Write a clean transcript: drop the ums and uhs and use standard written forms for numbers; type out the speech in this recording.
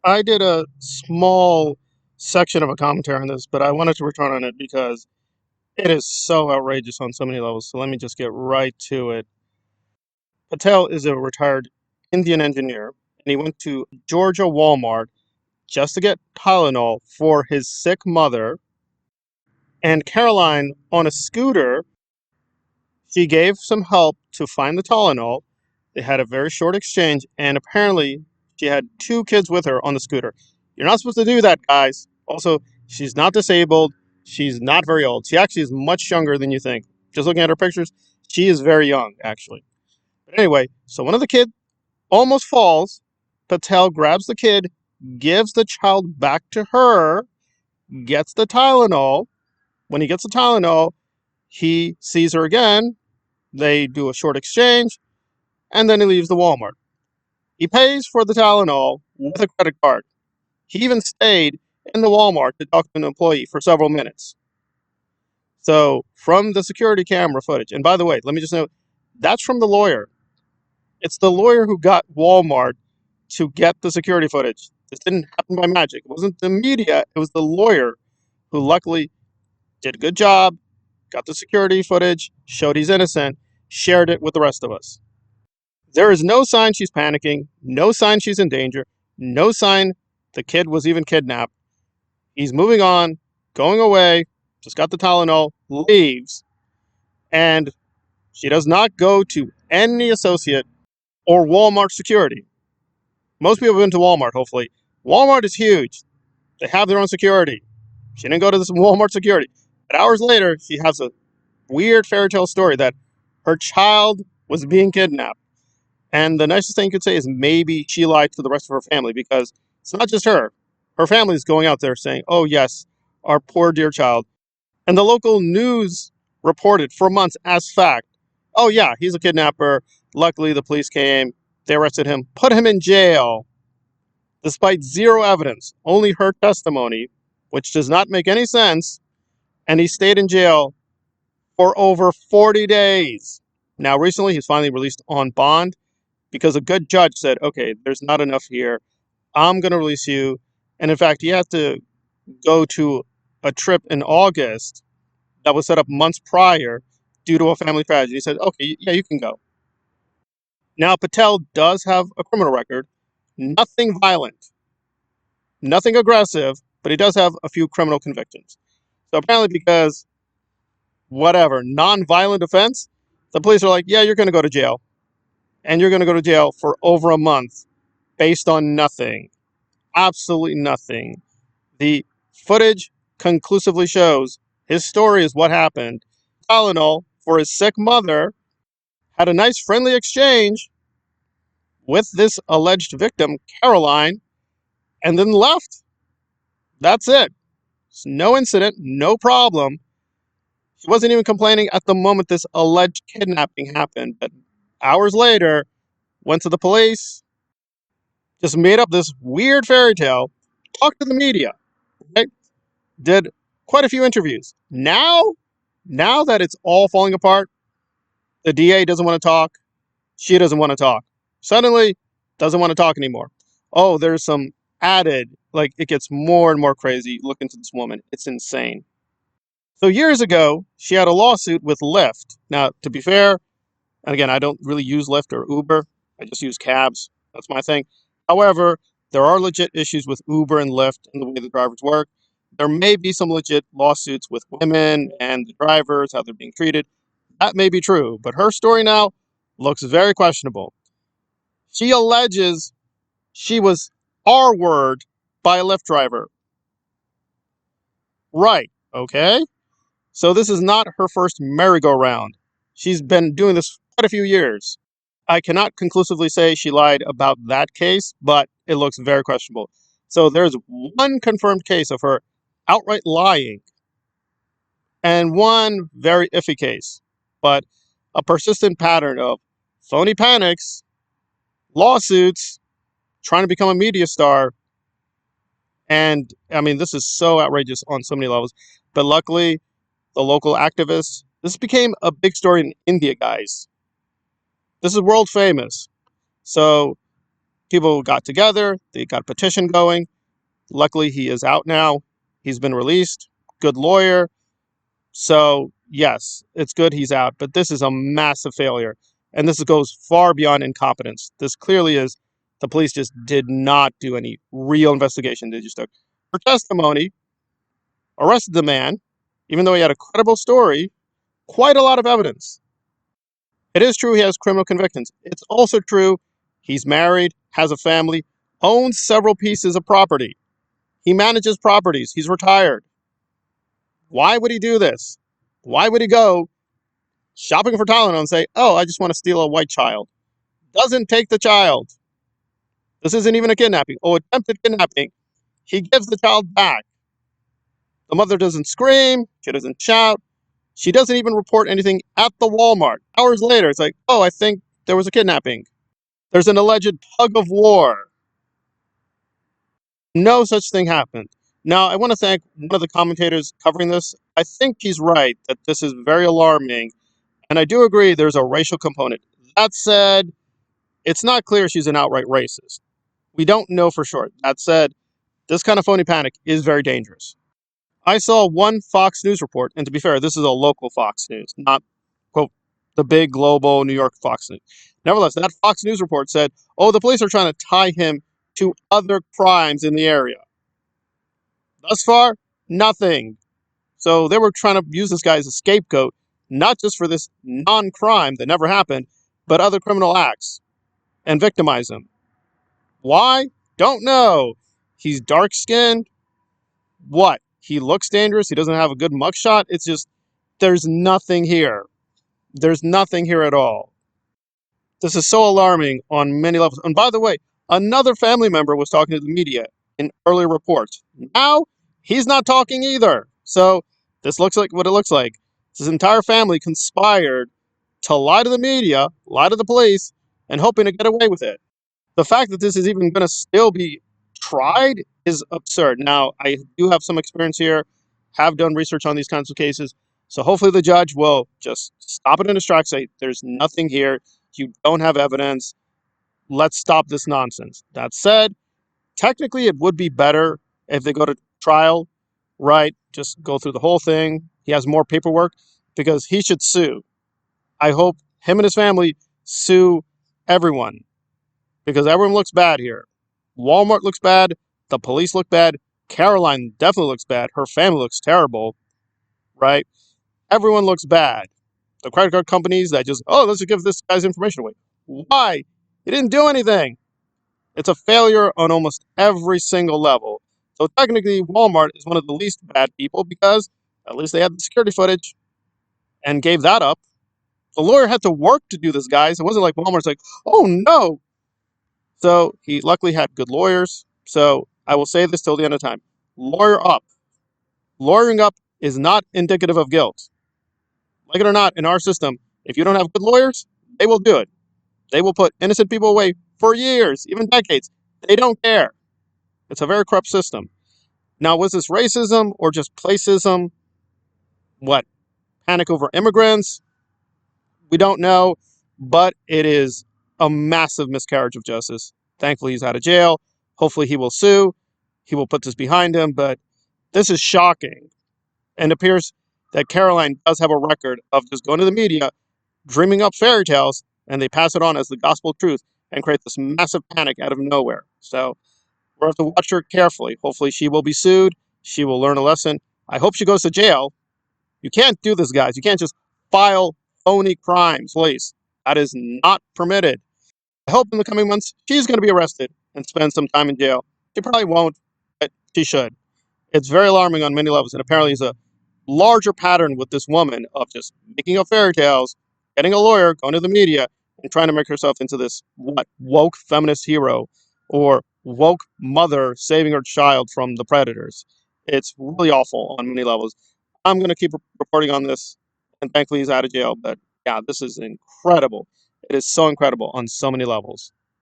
I did a small section of a commentary on this, but I wanted to return on it because it is so outrageous on so many levels. So let me just get right to it. Patel is a retired Indian engineer, and he went to Georgia Walmart just to get Tylenol for his sick mother. And Caroline, on a scooter, she gave some help to find the Tylenol. They had a very short exchange, and apparently she had two kids with her on the scooter. You're not supposed to do that, guys. Also, she's not disabled. She's not very old. She actually is much younger than you think. Just looking at her pictures, she is very young, actually. But anyway, so one of the kids almost falls. Patel grabs the kid, gives the child back to her, gets the Tylenol. When he gets the Tylenol, he sees her again. They do a short exchange, and then he leaves the Walmart. He pays for the Tylenol with a credit card. He even stayed in the Walmart to talk to an employee for several minutes. So, from the security camera footage, and by the way, let me just note, that's from the lawyer. It's the lawyer who got Walmart to get the security footage. This didn't happen by magic. It wasn't the media, it was the lawyer who luckily did a good job, got the security footage, showed he's innocent, shared it with the rest of us. There is no sign she's panicking, no sign she's in danger, no sign the kid was even kidnapped. He's moving on, going away, just got the Tylenol, leaves, and she does not go to any associate or Walmart security. Most people have been to Walmart, hopefully. Walmart is huge. They have their own security. She didn't go to this Walmart security. But hours later, she has a weird fairy tale story that her child was being kidnapped. And the nicest thing you could say is maybe she lied to the rest of her family because it's not just her. Her family is going out there saying, oh, yes, our poor dear child. And the local news reported for months as fact, oh, yeah, he's a kidnapper. Luckily, the police came. They arrested him, put him in jail, despite zero evidence, only her testimony, which does not make any sense. And he stayed in jail for over 40 days. Now, recently, he's finally released on bond because a good judge said, okay, there's not enough here. I'm going to release you. And in fact, he had to go to a trip in August that was set up months prior due to a family tragedy. He said, okay, yeah, you can go. Now, Patel does have a criminal record, nothing violent, nothing aggressive, but he does have a few criminal convictions. So apparently because whatever, non-violent offense, the police are like, yeah, you're going to go to jail. And you're going to go to jail for over a month based on nothing. Absolutely nothing. The footage conclusively shows his story is what happened. Tylenol for his sick mother, had a nice friendly exchange with this alleged victim, Caroline, and then left. That's it. It's no incident, no problem. She wasn't even complaining at the moment this alleged kidnapping happened, but hours later, went to the police, just made up this weird fairy tale, talked to the media, right? Did quite a few interviews. Now that it's all falling apart, the DA doesn't want to talk. She doesn't want to talk. Suddenly, doesn't want to talk anymore. Oh, there's some added, like it gets more and more crazy. Look into this woman. It's insane. So years ago, she had a lawsuit with Lyft. Now, to be fair, and again, I don't really use Lyft or Uber. I just use cabs. That's my thing. However, there are legit issues with Uber and Lyft and the way the drivers work. There may be some legit lawsuits with women and the drivers, how they're being treated. That may be true, but her story now looks very questionable. She alleges she was R-word by a Lyft driver. Right, okay? So this is not her first merry-go-round. She's been doing this quite a few years. I cannot conclusively say she lied about that case, but it looks very questionable. So there's one confirmed case of her outright lying and one very iffy case, but a persistent pattern of phony panics, lawsuits, trying to become a media star. And I mean, this is so outrageous on so many levels. But luckily, the local activists, this became a big story in India, guys. This is world famous. So People got together, they got a petition going. Luckily, he is out now. He's been released. Good lawyer. So, yes, it's good he's out, but this is a massive failure. And this goes far beyond incompetence. This clearly is the police just did not do any real investigation. They just took her testimony, arrested the man, even though he had a credible story, quite a lot of evidence. It is true he has criminal convictions. It's also true he's married, has a family, owns several pieces of property. He manages properties. He's retired. Why would he do this? Why would he go shopping for Tylenol and say, oh, I just want to steal a white child? Doesn't take the child. This isn't even a kidnapping. Oh, attempted kidnapping. He gives the child back. The mother doesn't scream. She doesn't shout. She doesn't even report anything at the Walmart. Hours later, it's like, oh, I think there was a kidnapping. There's an alleged tug of war. No such thing happened. Now, I want to thank one of the commentators covering this. I think he's right that this is very alarming. And I do agree there's a racial component. That said, it's not clear she's an outright racist. We don't know for sure. That said, this kind of phony panic is very dangerous. I saw one Fox News report, and to be fair, this is a local Fox News, not, quote, the big global New York Fox News. Nevertheless, that Fox News report said, oh, the police are trying to tie him to other crimes in the area. Thus far, nothing. So they were trying to use this guy as a scapegoat, not just for this non-crime that never happened, but other criminal acts, and victimize him. Why? Don't know. He's dark-skinned. What? He looks dangerous. He doesn't have a good mugshot. It's just, there's nothing here. There's nothing here at all. This is so alarming on many levels. And by the way, another family member was talking to the media in earlier reports. Now, he's not talking either. So this looks like what it looks like. His entire family conspired to lie to the media, lie to the police, and hoping to get away with it. The fact that this is even going to still be tried is absurd. Now, I do have some experience here, have done research on these kinds of cases. So hopefully the judge will just stop it in its tracks, say, there's nothing here. You don't have evidence. Let's stop this nonsense. That said, technically it would be better if they go to trial, right? Just go through the whole thing. He has more paperwork because he should sue. I hope him and his family sue everyone because everyone looks bad here. Walmart looks bad. The police look bad. Caroline definitely looks bad. Her family looks terrible, right? Everyone looks bad. The credit card companies that just, oh, let's just give this guy's information away. Why? He didn't do anything. It's a failure on almost every single level. So technically, Walmart is one of the least bad people because at least they had the security footage and gave that up. The lawyer had to work to do this, guys. It wasn't like Walmart's like, oh no. So he luckily had good lawyers. So I will say this till the end of time. Lawyer up. Lawyering up is not indicative of guilt. Like it or not, in our system, if you don't have good lawyers, they will do it. They will put innocent people away for years, even decades. They don't care. It's a very corrupt system. Now, was this racism or just placism? What? Panic over immigrants? We don't know, but it is a massive miscarriage of justice. Thankfully, he's out of jail. Hopefully, he will sue. He will put this behind him, but this is shocking. And it appears that Caroline does have a record of just going to the media, dreaming up fairy tales, and they pass it on as the gospel truth and create this massive panic out of nowhere. So we'll have to watch her carefully. Hopefully, she will be sued. She will learn a lesson. I hope she goes to jail. You can't do this, guys. You can't just file phony crimes, please. That is not permitted. I hope in the coming months she's going to be arrested and spend some time in jail. She probably won't, but she should. It's very alarming on many levels, and apparently it's a larger pattern with this woman of just making up fairy tales, getting a lawyer, going to the media, and trying to make herself into this woke feminist hero or woke mother saving her child from the predators. It's really awful on many levels. I'm going to keep reporting on this, and thankfully he's out of jail. But yeah, this is incredible. It is so incredible on so many levels.